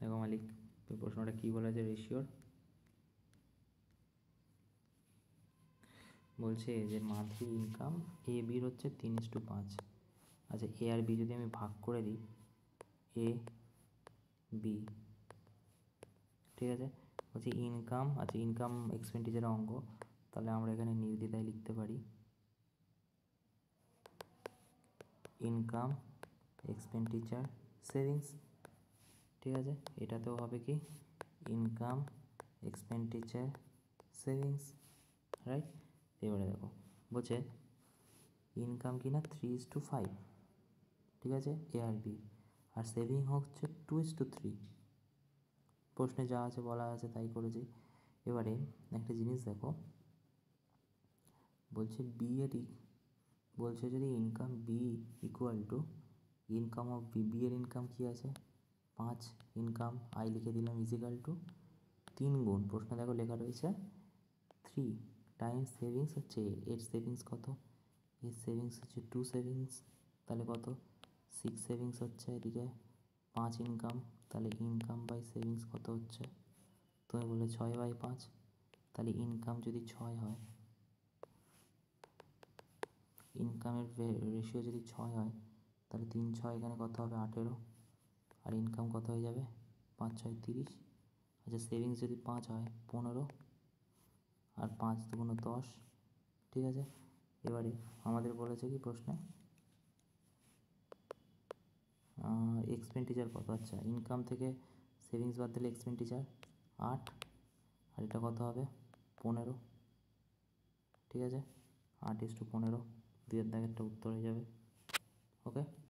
দেখো মালিক, তো প্রশ্নটা কী বলেছে রেশিওর, বলছে যে মান্থলি ইনকাম এ বির হচ্ছে 3:5। আচ্ছা, এ আর বি যদি আমি ভাগ করে দিই, এ বি, ঠিক আছে, বলছি ইনকাম, আচ্ছা ইনকাম এক্সপেন্ডিচারের অঙ্ক, তাহলে আমরা এখানে নির্দ্বিধায় লিখতে পারি ইনকাম এক্সপেন্ডিচার সেভিংস, ঠিক আছে, এটাতেও হবে কি ইনকাম এক্সপেন্ডিচার সেভিংস, রাইট। এবারে দেখো বলছে ইনকাম কি না 3:5, ঠিক আছে, এ আর বি, আর সেভিং হচ্ছে 2:3। প্রশ্নে যা আছে বলা আছে তাই করেছি। এবারে একটা জিনিস দেখো, বলছে বি এর বলছে যদি income B equal to income of B, B এর ইনকাম কী আছে 5, ইনকাম আই লিখে দিলাম ইজিক্যাল টু 3 গুণ, প্রশ্নে দেখো লেখা রয়েছে 3 টাইমস সেভিংস হচ্ছে এর সেভিংস কত, এর সেভিংস হচ্ছে 2 সেভিংস, তাহলে কত 6 সেভিংস হচ্ছে, এদিকে 5 ইনকাম, তাহলে ইনকাম বাই সেভিংস কত হচ্ছে, তুমি বলে 6/5, তাহলে ইনকাম যদি 6 হয়, ইনকামের রেশিও যদি 6 হয়, তাহলে 3 6 এখানে কত হবে 18, আর ইনকাম কত হয়ে যাবে 5 6 30। আচ্ছা, সেভিংস যদি 5 হয় 15, আর 5 2 10, ঠিক আছে। এবারে আমাদের বলেছে কি প্রশ্নে এক্সপেন্ডিচার কত, আচ্ছা ইনকাম থেকে সেভিংস বাদ দিলে এক্সপেন্ডিচার 8, আর এটা কত হবে 15, ঠিক আছে, 8:15, 2 এর দাগেরটা উত্তর হয়ে যাবে। ওকে।